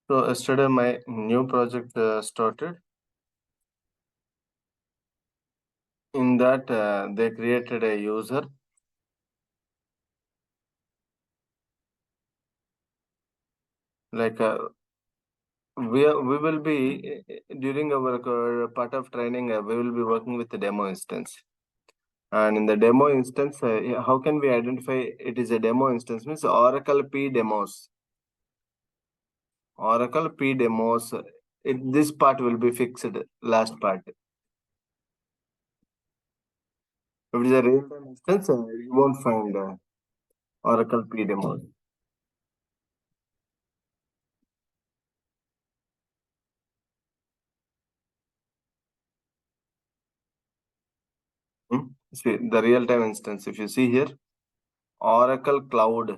So yesterday my new project started. In that they created a user like we will be during our part of training we will be working with the demo instance, and in the demo instance how can we identify it is a demo instance means Oracle P demos. This part will be fixed, last part. If it is a real time instance you won't find Oracle P demos. See the real time instance, if you see here, Oracle Cloud.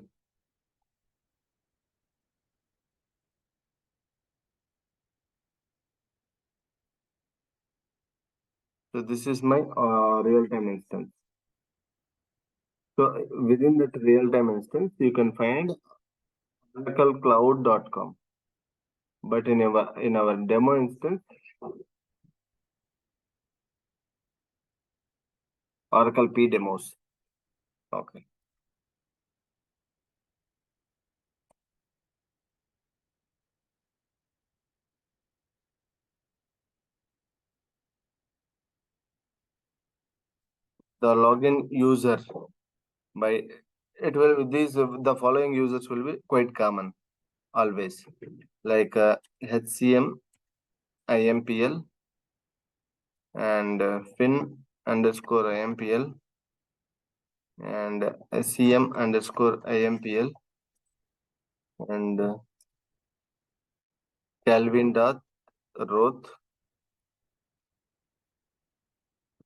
So this is my real time instance. So within that real time instance, you can find oraclecloud.com. But in our demo instance, Oracle P demos. Okay. The login user by it will these the following users will be quite common always, like HCM IMPL and fin_IMPL and SCM_IMPL and Calvin.Roth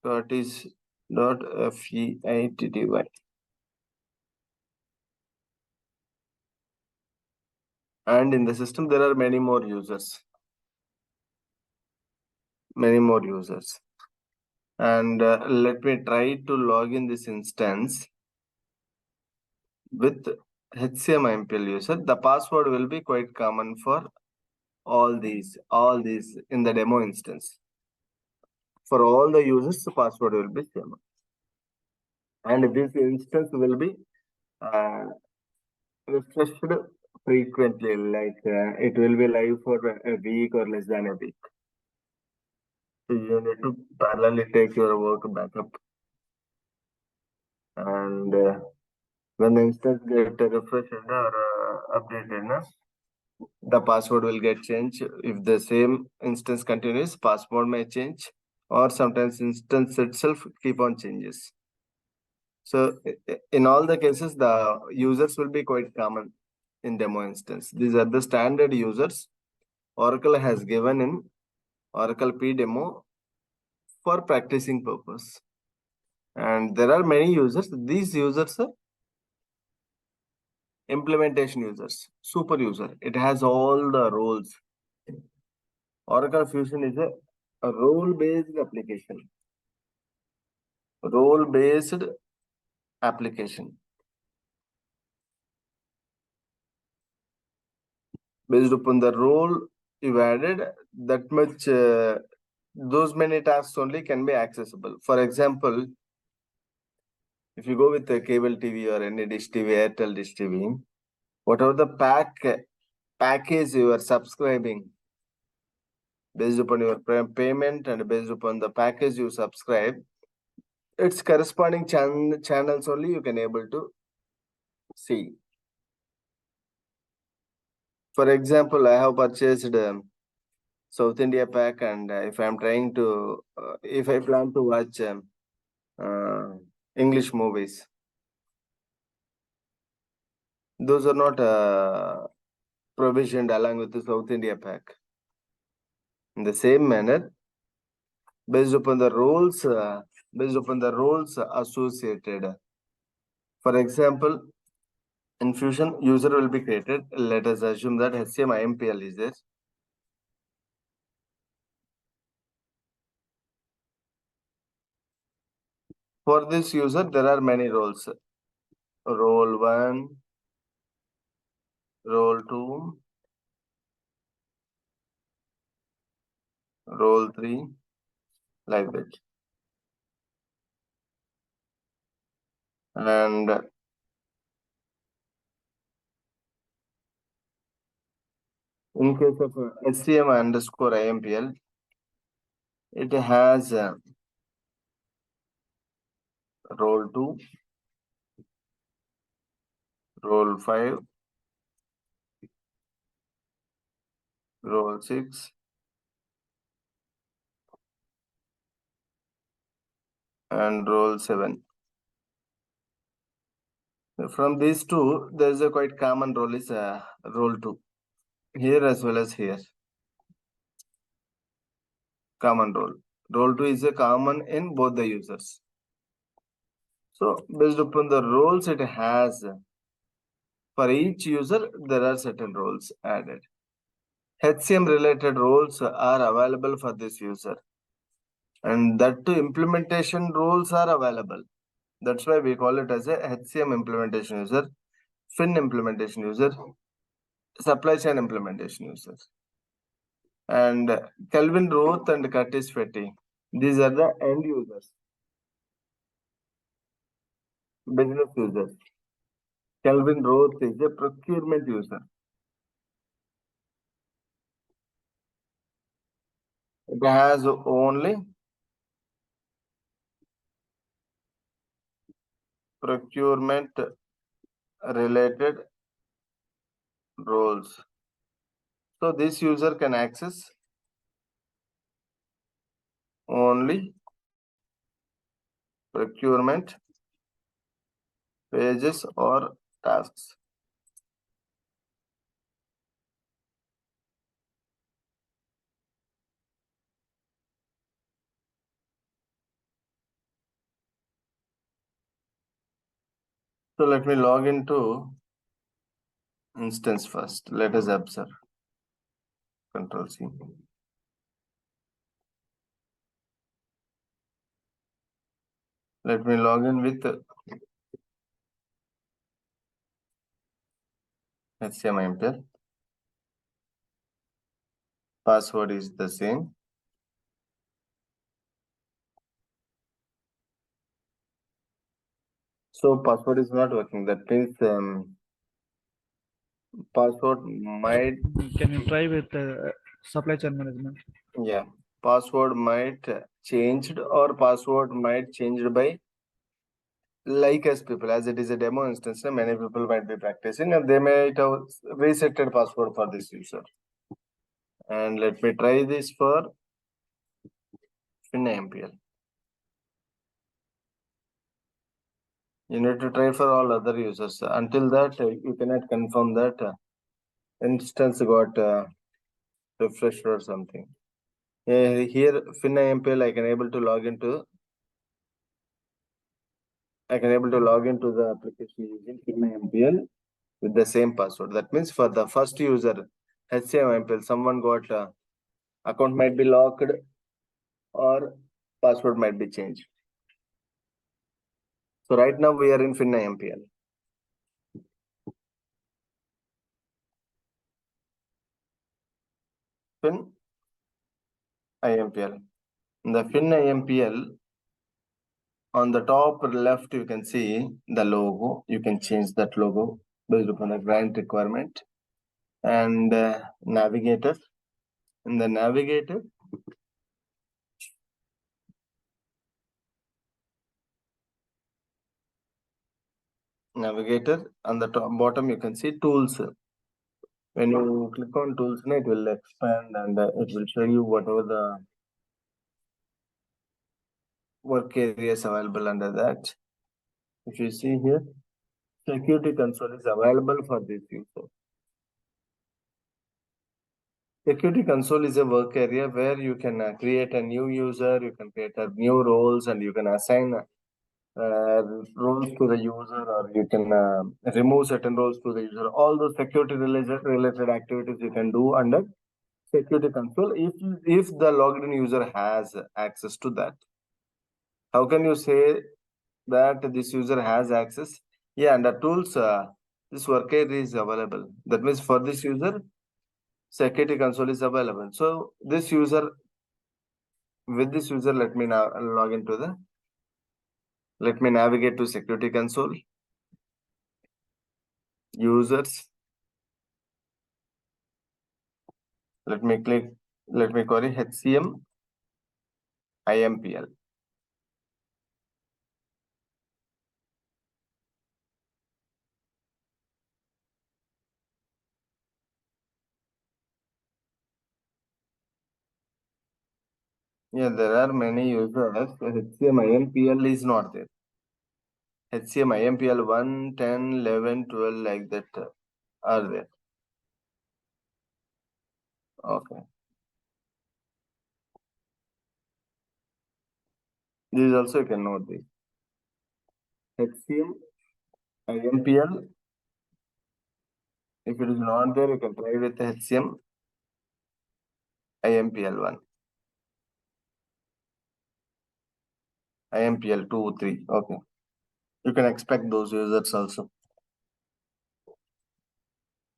Curtis.FEITTY. And in the system there are many more users, and let me try to log in this instance with HCM IMPL user. The password will be quite common for all these in the demo instance. For all the users the password will be same, and this instance will be refreshed frequently, like it will be live for a week or less than a week. So you need to parallelly take your work backup, and when the instance get refreshed or updated, the password will get changed. If the same instance continues, password may change, or sometimes instance itself keep on changes. So in all the cases, the users will be quite common in demo instance. These are the standard users Oracle has given in Oracle P demo for practicing purpose. And there are many users. These users are implementation users, super user. It has all the roles. Oracle Fusion is a role-based application. Role-based application. Based upon the role you added, that much those many tasks only can be accessible. For example, if you go with the cable TV or any dish TV, Airtel dish TV, whatever the package you are subscribing, based upon your payment and based upon the package you subscribe, its corresponding channels only you can able to see. For example, I have purchased South India pack, and if I am trying to, if I plan to watch English movies, those are not provisioned along with the South India pack. In the same manner, based upon the roles associated. For example, in Fusion, user will be created. Let us assume that HCM IMPL is there. For this user, there are many roles. Role 1, role 2, role 3, like that. And in case of HCM underscore IMPL, it has role 2, role 5, role 6, and role 7. From these two, there is a quite common role is role 2. Here as well as here. Common role. Role 2 is a common in both the users. So based upon the roles it has, for each user, there are certain roles added. HCM related roles are available for this user. And that too, implementation roles are available. That's why we call it as a HCM implementation user, Fin implementation user, supply chain implementation user. And Kelvin Roth and Curtis Fetty, these are the end users, business users. Kelvin Roth is a procurement user. It has only procurement related roles. So this user can access only procurement pages or tasks. So let me log into instance first. Let us observe. Control C. Let me log in with HCM. Password is the same. So password is not working. That means password might. Can you try with supply chain management? Yeah, password might changed or password might changed by like as people, as it is a demo instance, many people might be practicing and they might have resetted password for this user. And let me try this for FinMPL. You need to try for all other users. Until that, you cannot confirm that instance got refreshed or something. Here, FinMPL, I can able to log into the application using FinMPL with the same password. That means for the first user, HCMPL, someone got account might be locked or password might be changed. So right now we are in FinMPL. FinIMPL. In the FinIMPL, on the top left, you can see the logo. You can change that logo based upon the grant requirement. And navigator. In the navigator, on the top bottom, you can see tools. When you click on tools, it will expand and it will show you whatever the work areas available under that. If you see here, security console is available for this user. Security console is a work area where you can create a new user, you can create a new roles, and you can assign roles to the user, or you can remove certain roles to the user. All those security related activities you can do under security console if the logged in user has access to that. How can you say that this user has access? Yeah, under tools, this work area is available. That means for this user, security console is available. So this user With this user, let me now log into let me navigate to security console, users. Let me query HCM IMPL. Yeah, there are many users. HCM IMPL is not there. HCM IMPL 1, 10, 11, 12 like that are there. Okay. This also you can note this. HCM IMPL. If it is not there, you can try with HCM IMPL 1. IMPL 2, 3. Okay. You can expect those users also.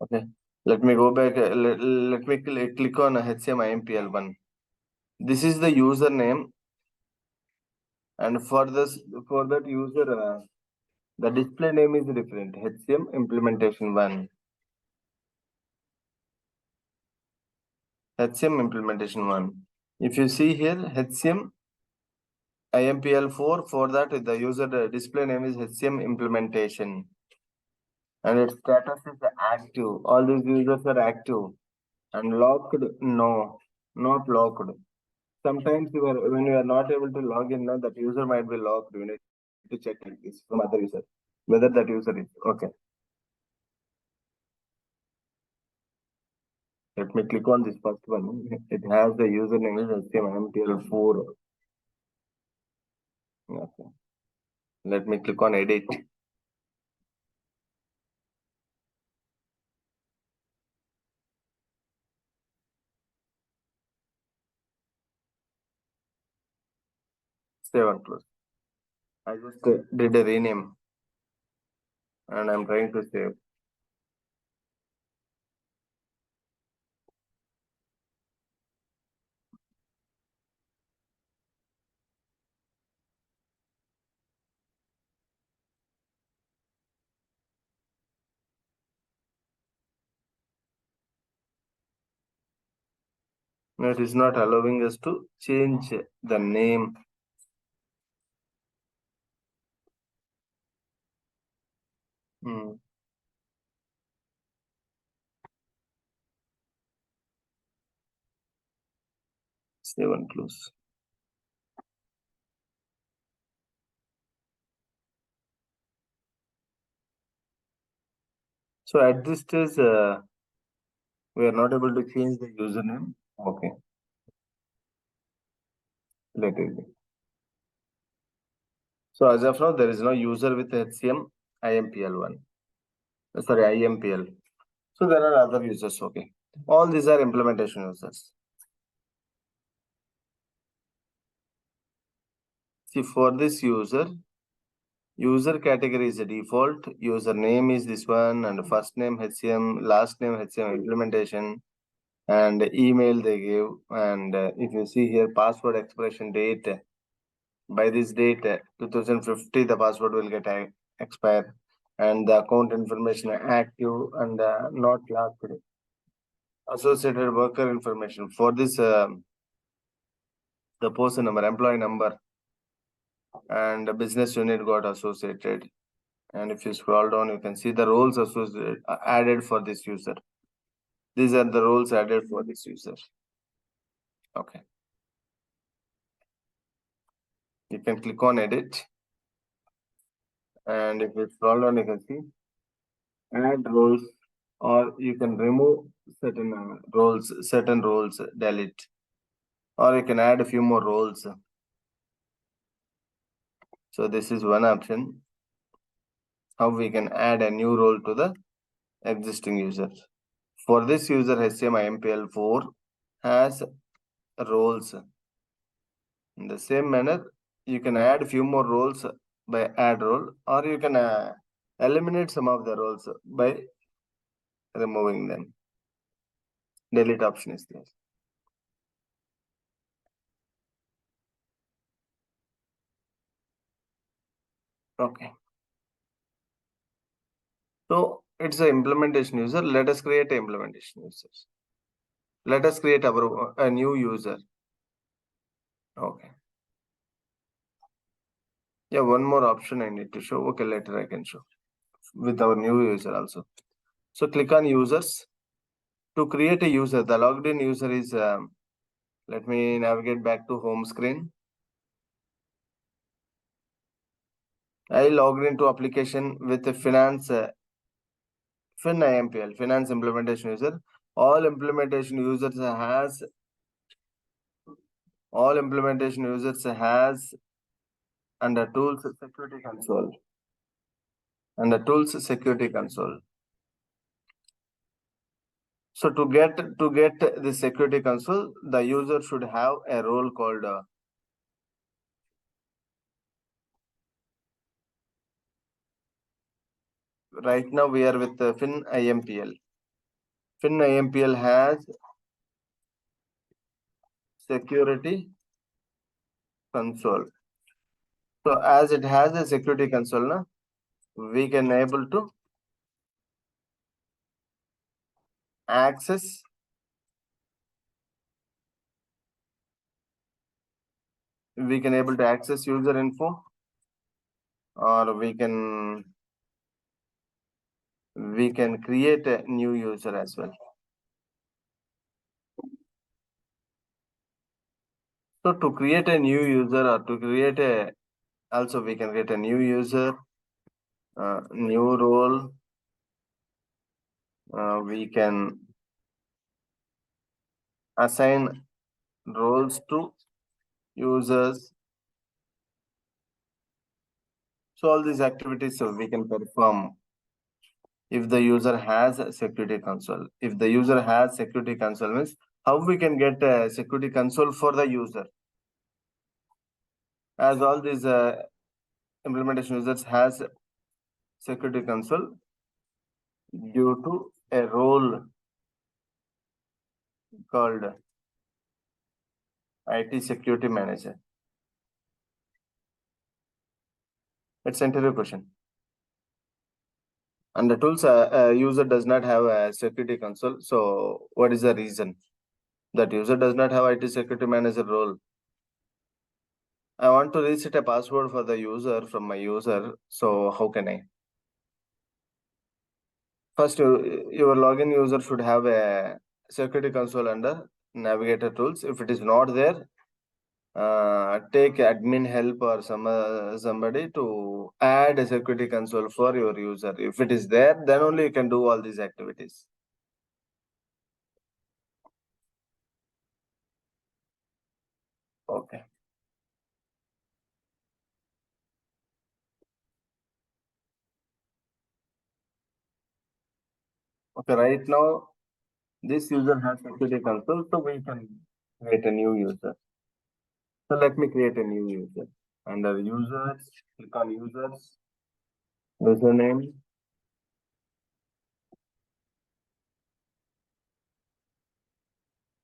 Okay. Let me go back. Let me click on HCM IMPL 1. This is the username. And for that user, the display name is different. HCM implementation 1. HCM implementation 1. If you see here, HCM IMPL 4, for that the user display name is HCM implementation. And its status is active. All these users are active. And locked, no, not locked. Sometimes when you are not able to log in, that user might be locked. You need to check like this from other user, whether that user is okay. Let me click on this first one. It has the username is HTML4. Okay. Let me click on edit. Save and close. I just did a rename and I'm trying to save. No, it is not allowing us to change the name. Save and close. So at this stage, we are not able to change the username. Okay. Let it be. So as of now, there is no user with HCM IMPL1. Sorry, IMPL. So there are other users. Okay. All these are implementation users. See, for this user category is a default. User name is this one, and first name HCM, last name HCM implementation, and email they give. And if you see here, password expiration date. By this date, 2050, the password will get expire, and the account information active and not locked. Associated worker information for this, the person number, employee number, and the business unit got associated. And if you scroll down, you can see the roles associated added for this user. These are the roles added for this user. Okay. You can click on edit. And if you scroll down, you can see add roles, or you can remove certain roles, delete, or you can add a few more roles. So this is one option, how we can add a new role to the existing user. For this user, HTML4 has roles. In the same manner, you can add a few more roles by add role, or you can eliminate some of the roles by removing them. Delete option is there. Okay. So it's an implementation user. Let us create an implementation user. Let us create a new user. Okay. Yeah, one more option I need to show. Okay, later I can show with our new user also. So click on users. To create a user, the logged in user is, let me navigate back to home screen. I logged into application with the finance, FinIMPL, finance implementation user. All implementation users has under tools security console. Under tools security console. So to get the security console, the user should have a role called right now we are with FinIMPL. FinIMPL has security console. So as it has a security console, na, we can able to access user info, or we can create a new user as well. So to create a new user, or to create a, also we can create a new user, new role. We can assign roles to users. So all these activities we can perform if the user has a security console. If the user has security console means how we can get a security console for the user. As all these implementation users has security console due to a role called IT security manager. It's interview question. And the tools user does not have a security console. So what is the reason that user does not have IT security manager role? I want to reset a password for the user from my user. So how can I? First, your login user should have a security console under navigator tools. If it is not there, take admin help or somebody to add a security console for your user. If it is there, then only you can do all these activities. Okay. Okay, right now this user has security console, so we can create a new user. So let me create a new user. Under users, click on users, username,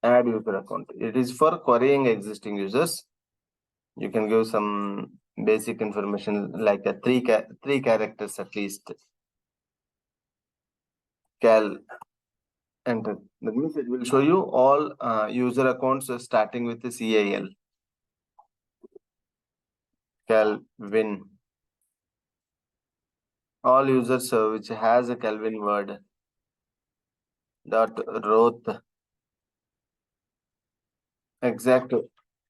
add user account. It is for querying existing users. You can give some basic information like a three characters at least. Cal, enter. That means it will show you all user accounts starting with the CAL. Calvin. All users which has a Calvin word. Dot Roth. Exact.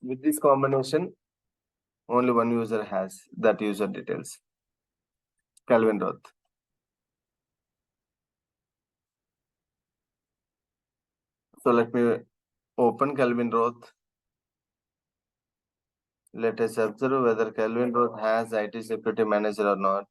With this combination, only one user has that user details. Calvin Roth. So let me open Calvin Roth. Let us observe whether Calvin Roth has IT security manager or not.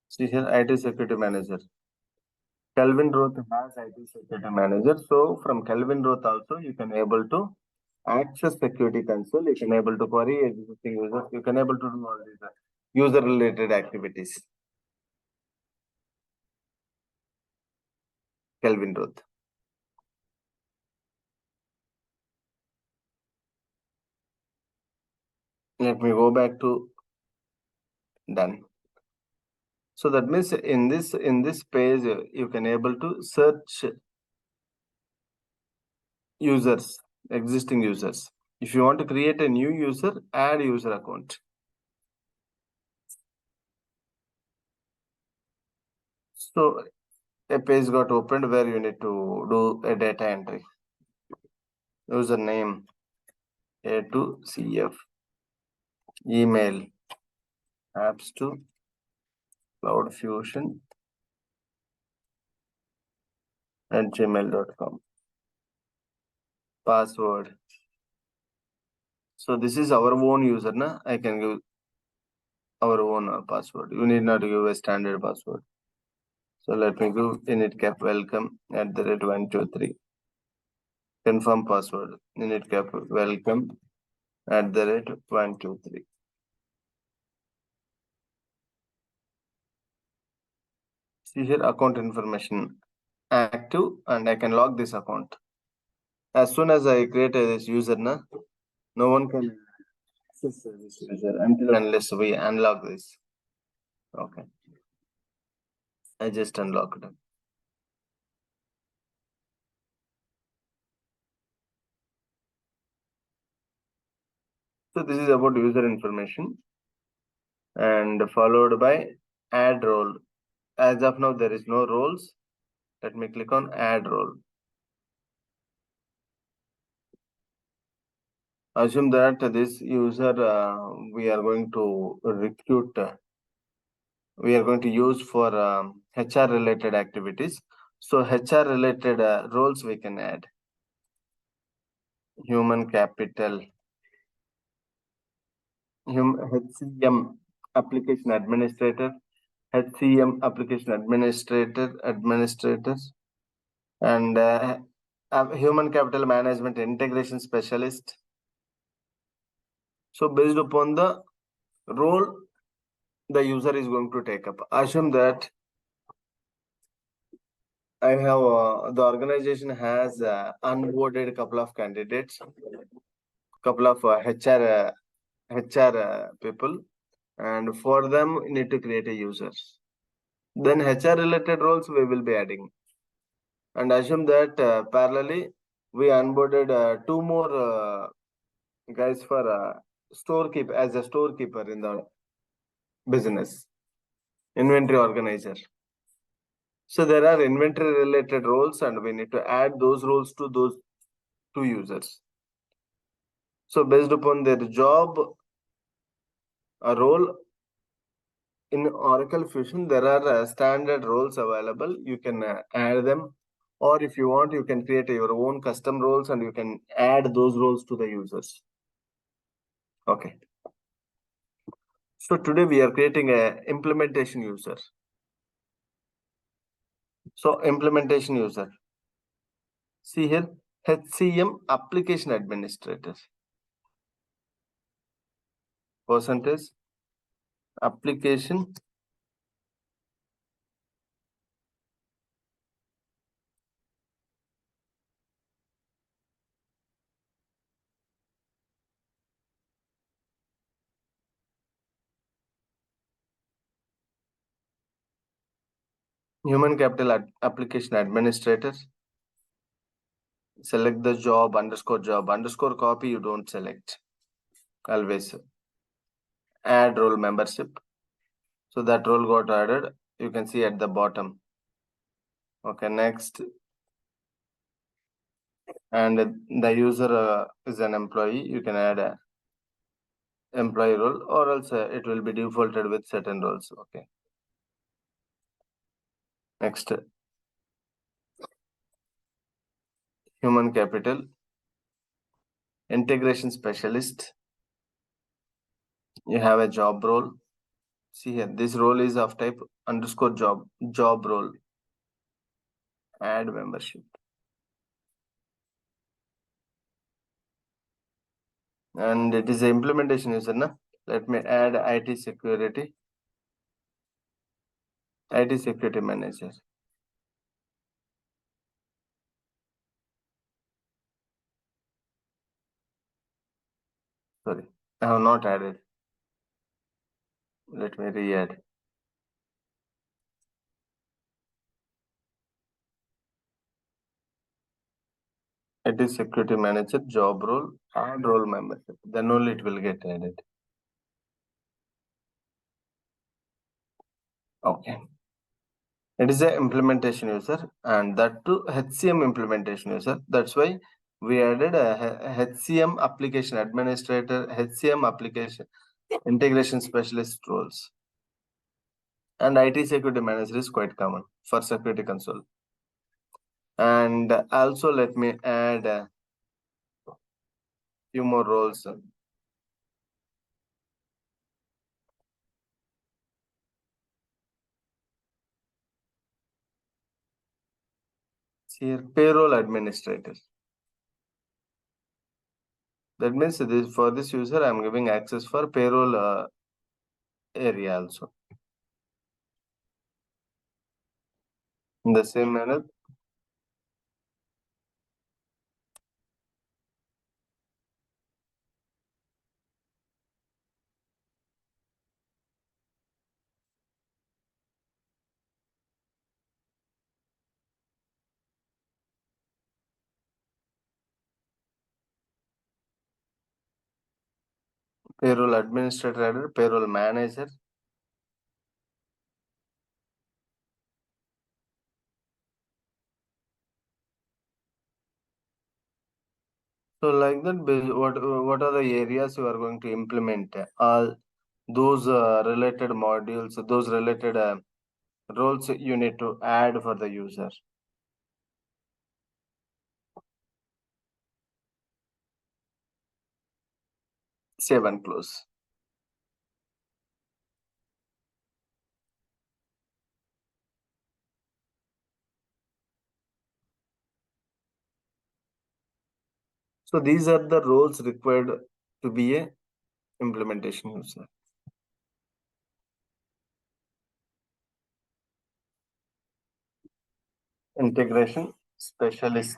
See here, IT security manager. Calvin Roth has IT security manager. So from Calvin Roth also you can able to access security console. You can able to query existing users. You can able to do all these user related activities. Calvin Roth. Let me go back to done. So that means in this page you can able to search users, existing users. If you want to create a new user, add user account. So a page got opened where you need to do a data entry. Username A to CF, email apps to Cloud Fusion at gmail.com. Password. So this is our own user, na? I can give our own password. You need not give a standard password. So let me give initcap welcome at the rate 123. Confirm password. Initcap welcome at the rate 123. See here account information active, and I can log this account. As soon as I create this user, no one can access this user until unless we unlock this. Okay, I just unlocked it. So this is about user information, and followed by add role. As of now, there is no roles. Let me click on add role. Assume that this user we are going to recruit. We are going to use for HR related activities. So HR related roles we can add. Human capital, HCM application administrator, HCM application administrators, and human capital management integration specialist. So based upon the role the user is going to take up, assume that I have the organization has onboarded a couple of candidates, couple of HR people, and for them we need to create a users. Then HR related roles we will be adding, and assume that parallelly we onboarded two more guys for storekeeper as a storekeeper in the business, inventory organizer. So there are inventory related roles, and we need to add those roles to those two users. So based upon their job, a role in Oracle Fusion, there are standard roles available. You can add them, or if you want, you can create your own custom roles and you can add those roles to the users. Okay. So today we are creating a implementation user. So implementation user. See here, HCM application administrator. Percentage application human capital application administrator. Select the job underscore copy. You don't select always. Add role membership. So that role got added. You can see at the bottom. Okay, next. And the user is an employee. You can add a employee role, or else it will be defaulted with certain roles. Okay. Next, human capital integration specialist. You have a job role. See here, this role is of type underscore job role. Add membership. And it is a implementation user. Let me add IT security manager. Sorry, I have not added. Let me re-add. It is security manager, job role, add role membership. Then only it will get added. Okay. It is a implementation user, and that too HCM implementation user. That's why we added a HCM application administrator, HCM application integration specialist roles. And IT security manager is quite common for security console. And also let me add a few more roles. Here, payroll administrator. That means this, for this user, I'm giving access for payroll area also. In the same manner, payroll administrator, payroll manager. So like that, what are the areas you are going to implement? All those related modules, those related roles you need to add for the user. Save and close. So these are the roles required to be a implementation user. Integration specialist.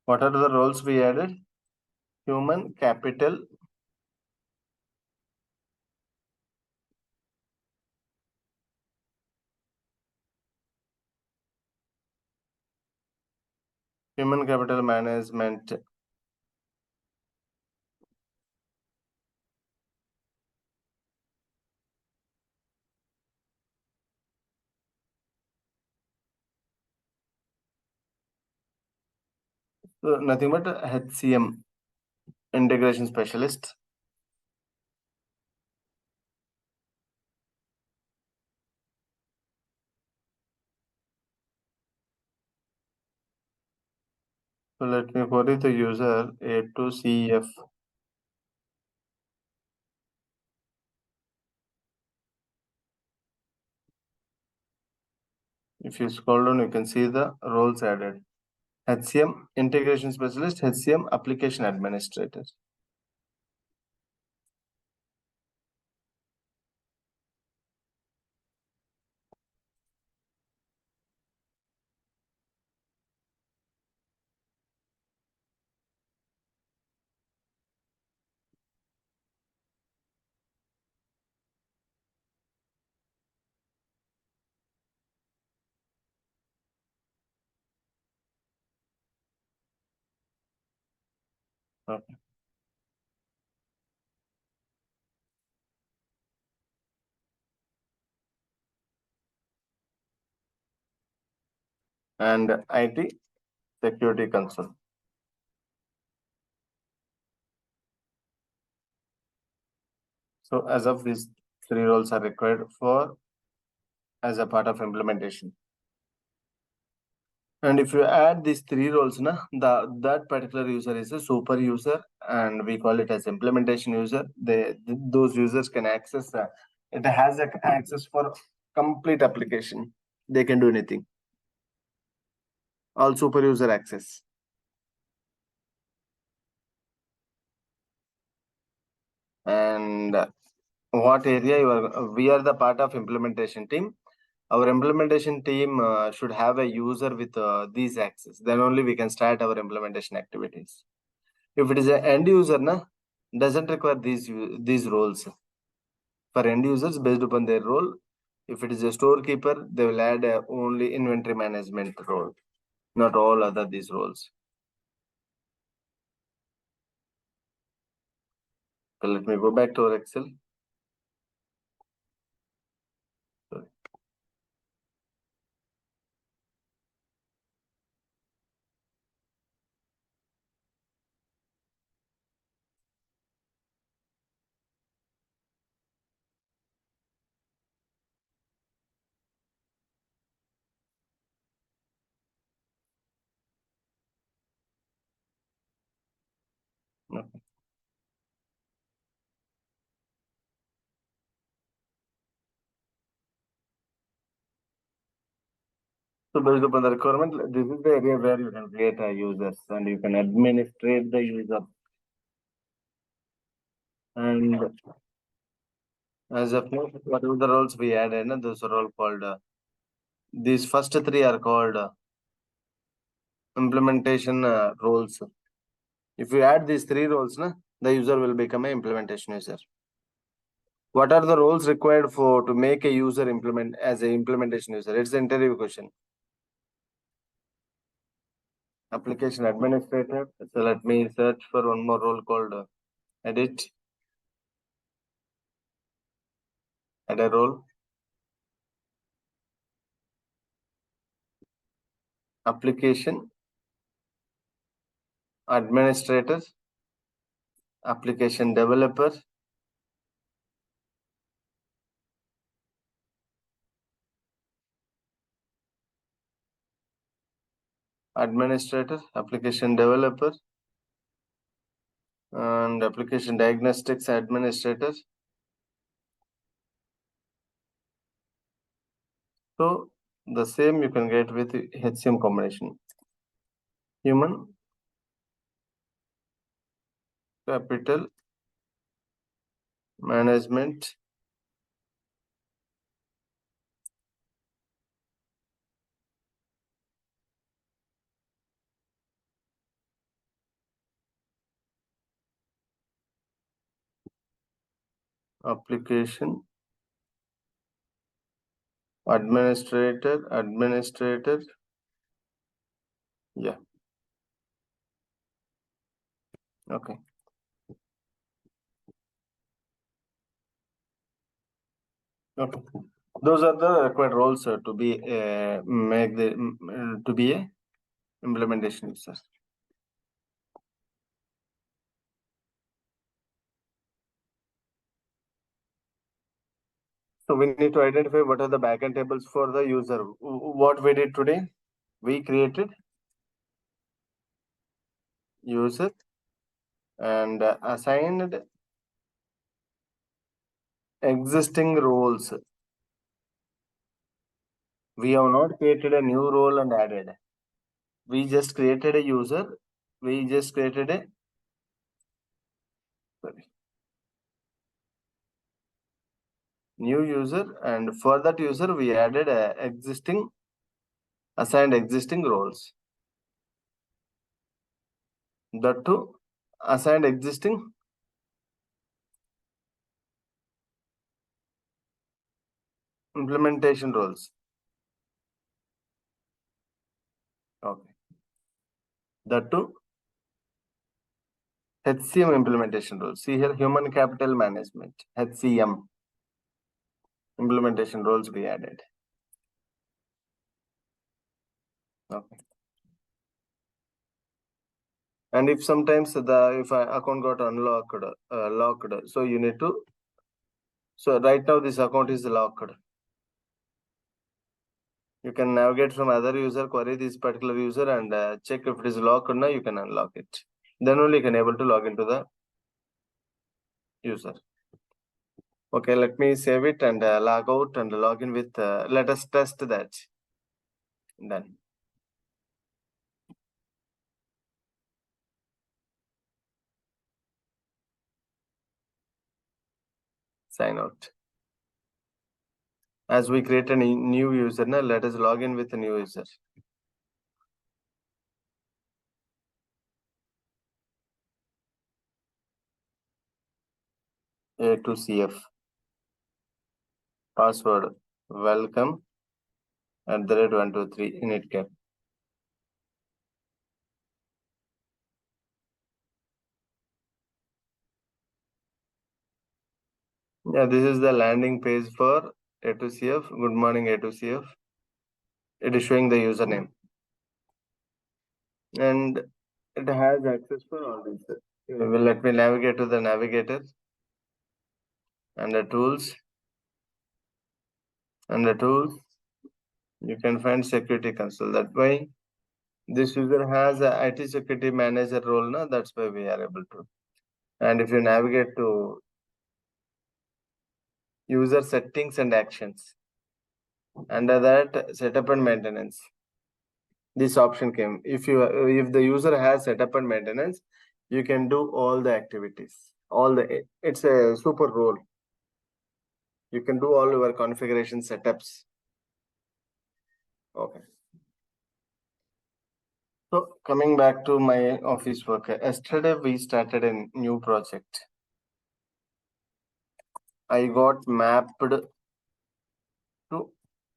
What are the roles we added? Human capital, human capital management. So nothing but HCM, integration specialist. So let me query the user A to CF. If you scroll down, you can see the roles added. HCM integration specialist, HCM application administrator. Okay. And IT security console. So as of these three roles are required for as a part of implementation. And if you add these three roles, that particular user is a super user, and we call it as implementation user. Those users can access. It has access for complete application. They can do anything. All super user access. And what area you are? We are the part of implementation team. our implementation team should have a user with these access. Then only we can start our implementation activities. If it is an end user, doesn't require these roles. For end users, based upon their role, if it is a storekeeper, they will add only inventory management role, not all other these roles. So let me go back to our Excel. Sorry. Okay. So based upon the requirement, this is the area where you can create users and you can administrate the user. And as of now, whatever the roles we added, those are all called, these first three are called implementation roles. If you add these three roles, the user will become an implementation user. What are the roles required for to make a user implement as an implementation user? It's an interview question. Application administrator. So let me search for one more role called edit. Add a role. Application administrator. Application developer. Administrator. Application developer. And application diagnostics administrator. So the same you can get with HCM combination. Human capital management. Application administrator. Yeah. Okay. Okay. Those are the required roles to be to be a implementation user. So we need to identify what are the backend tables for the user. What we did today, we created user and assigned existing roles. We have not created a new role and added. We just created a user. We just created a new user, and for that user we added assigned existing roles. That too, assigned existing implementation roles. Okay. That too, HCM implementation roles. See here, human capital management, HCM implementation roles we added. Okay. And if sometimes if account got unlocked, locked, so you need to. So right now this account is locked. You can navigate from other user, query this particular user and check if it is locked or not, you can unlock it. Then only you can able to log into the user. Okay, let me save it and log out and log in with, let us test that. Done. Sign out. As we create a new user, now let us log in with a new user. A to CF. Password welcome @123 init cap. Yeah, this is the landing page for A2CF. Good morning, A2CF. It is showing the username. And it has access for all these. Let me navigate to the navigator. Under tools. Under tools, you can find security console. That way, this user has a IT security manager role. Now, that's why we are able to. And if you navigate to user settings and actions, under that setup and maintenance, this option came. If the user has setup and maintenance, you can do all the activities. It's a super role. You can do all your configuration setups. Okay. So coming back to my office work, yesterday we started a new project. I got mapped to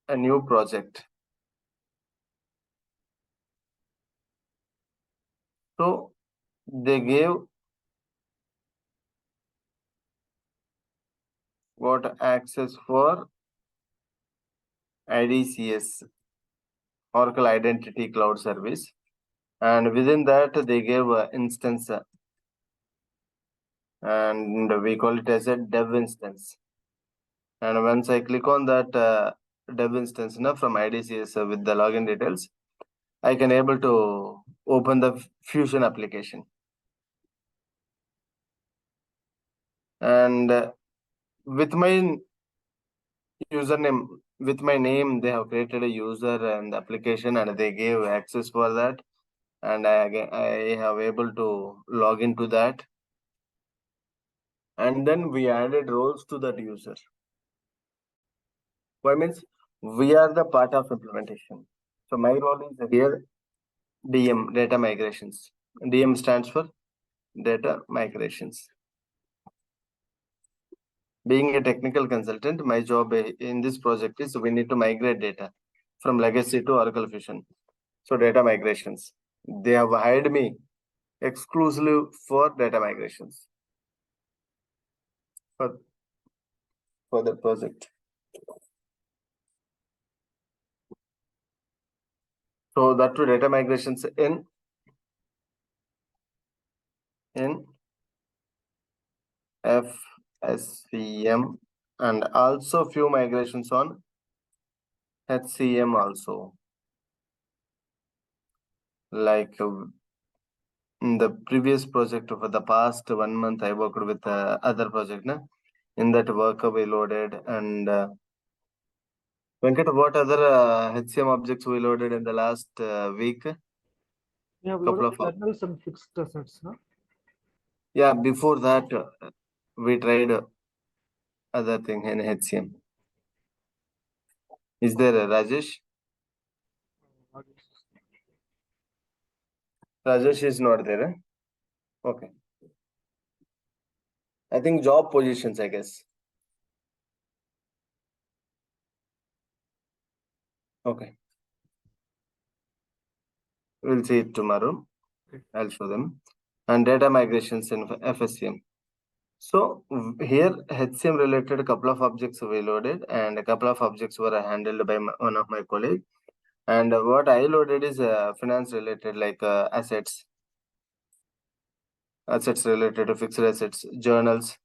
a new project. So they got access for IDCS, Oracle Identity Cloud Service. And within that, they gave an instance, and we call it as a dev instance. And once I click on that dev instance from IDCS with the login details, I can able to open the Fusion application. And with my username, with my name, they have created a user and application, and they gave access for that. And I have able to log into that. And then we added roles to that user. What means we are the part of implementation. So my role is here DM, data migrations. DM stands for data migrations. Being a technical consultant, my job in this project is we need to migrate data from legacy to Oracle Fusion. So data migrations. They have hired me exclusively for data migrations for the project. So that to data migrations in FSCM, and also few migrations on HCM also. Like in the previous project for the past 1 month, I worked with other project. In that work we loaded, and Venkat, what other HCM objects we loaded in the last week? We have Couple loaded of kernels and fixed assets, no? yeah. Before that, we tried other thing in HCM. Is there Rajesh? Rajesh is not there. Okay. I think job positions, I guess. Okay. We'll see it tomorrow. Okay. I'll show them. And data migrations in FSCM. So here HCM related a couple of objects we loaded, and a couple of objects were handled by one of my colleagues. And what I loaded is finance related, like assets related to fixed assets, journals.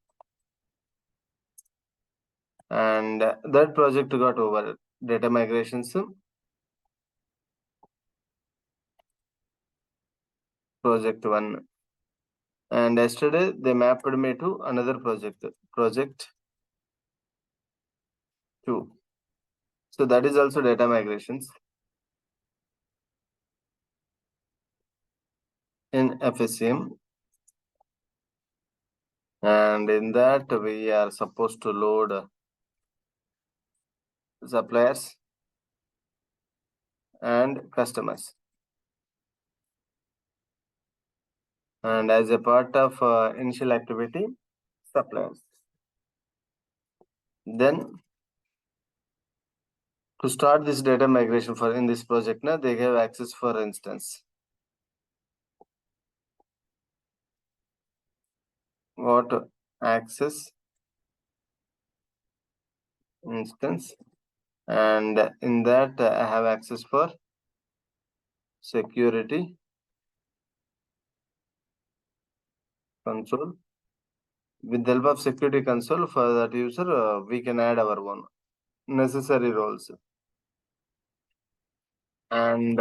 And that project got over. Data migrations, project 1. And yesterday they mapped me to another project 2. So that is also data migrations in FSCM. And in that we are supposed to load suppliers, and customers. And as a part of initial activity, suppliers. Then to start this data migration for in this project, now they have access, for instance, what access instance, and in that I have access for security console. With the help of security console for that user, we can add our own necessary roles. And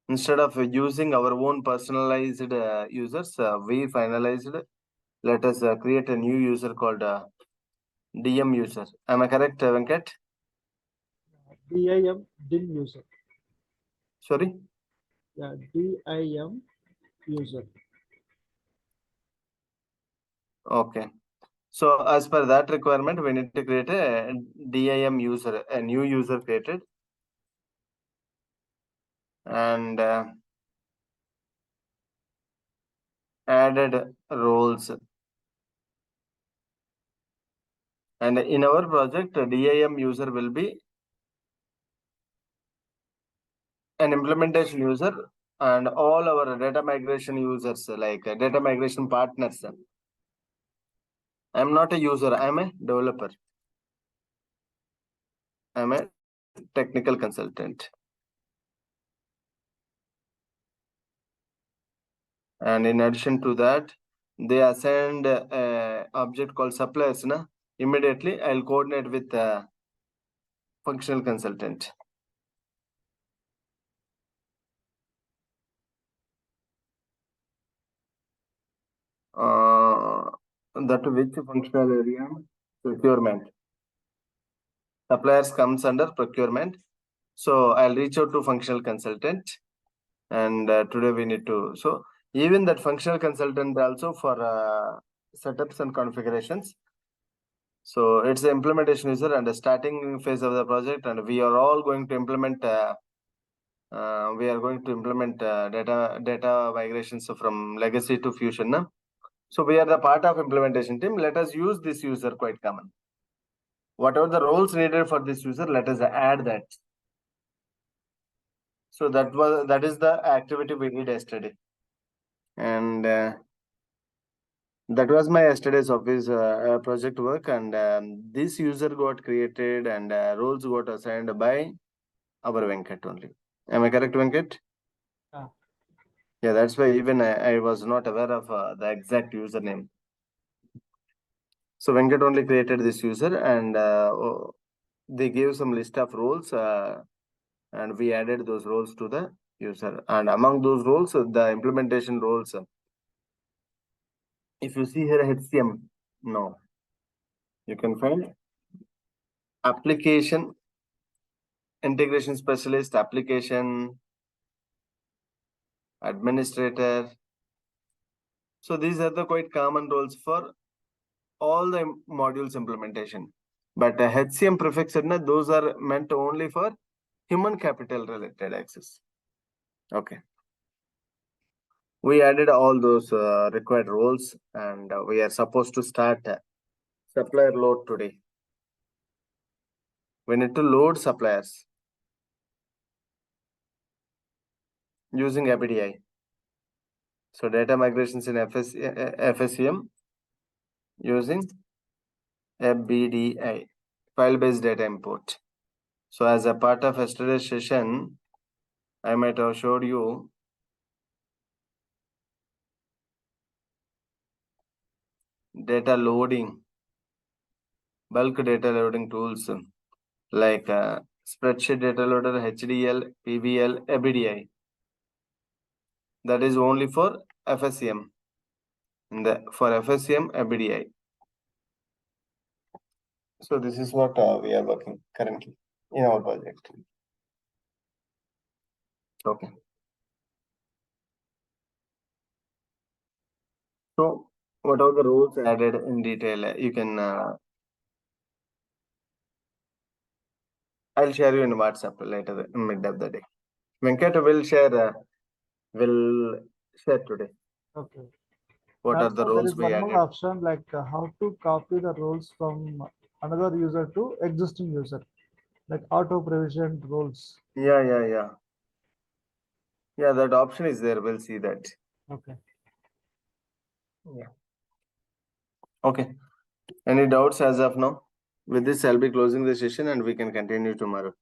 instead of using our own personalized users, we finalized. Let us create a new user called DM user. Am I correct, Venkat? DIM user. Sorry. Yeah, DIM user. Okay. So as per that requirement, we need to create a DIM user, a new user created, and added roles. And in our project, DIM user will be an implementation user, and all our data migration users, like data migration partners. I'm not a user, I'm a developer. I'm a technical consultant. And in addition to that, they assigned a object called suppliers. Na? Immediately, I'll coordinate with functional consultant. That which functional area? Procurement. Suppliers comes under procurement. So I'll reach out to functional consultant, and today we need to. So even that functional consultant also for setups and configurations. So it's the implementation user and the starting phase of the project, and we are all going to implement. Data migrations from legacy to fusion. Na? So we are the part of implementation team. Let us use this user quite common. Whatever the roles needed for this user, let us add that. So that is the activity we did yesterday, and that was my yesterday's office project work. And this user got created and roles got assigned by our Venkat only. Am I correct, Venkat? Yeah. Yeah, that's why even I was not aware of the exact username. So Venkat only created this user, and they gave some list of roles, and we added those roles to the user. And among those roles, the implementation roles. If you see here HCM, no, you can find application integration specialist, application administrator. So these are the quite common roles for all the modules implementation. But HCM prefix, those are meant only for human capital related access. Okay. We added all those required roles, and we are supposed to start supplier load today. We need to load suppliers using APDI. So data migrations in FSCM using FBDI, file-based data import. So as a part of yesterday's session, I might have showed you data loading, bulk data loading tools like spreadsheet data loader, HDL, PBL, ABDI. That is only for FSCM. For FSCM, ABDI. So this is what we are working currently in our project. Okay. So what are the roles added in detail? You can I'll share you in WhatsApp later, mid of the day. Venkat will share today. Okay. What are the Also, there roles is we one more added? option like how to copy the roles from another user to existing user, like auto provision roles. Yeah. Yeah, that option is there. We'll see that. Okay. Yeah. Okay. Any doubts as of now? With this, I'll be closing the session and we can continue tomorrow.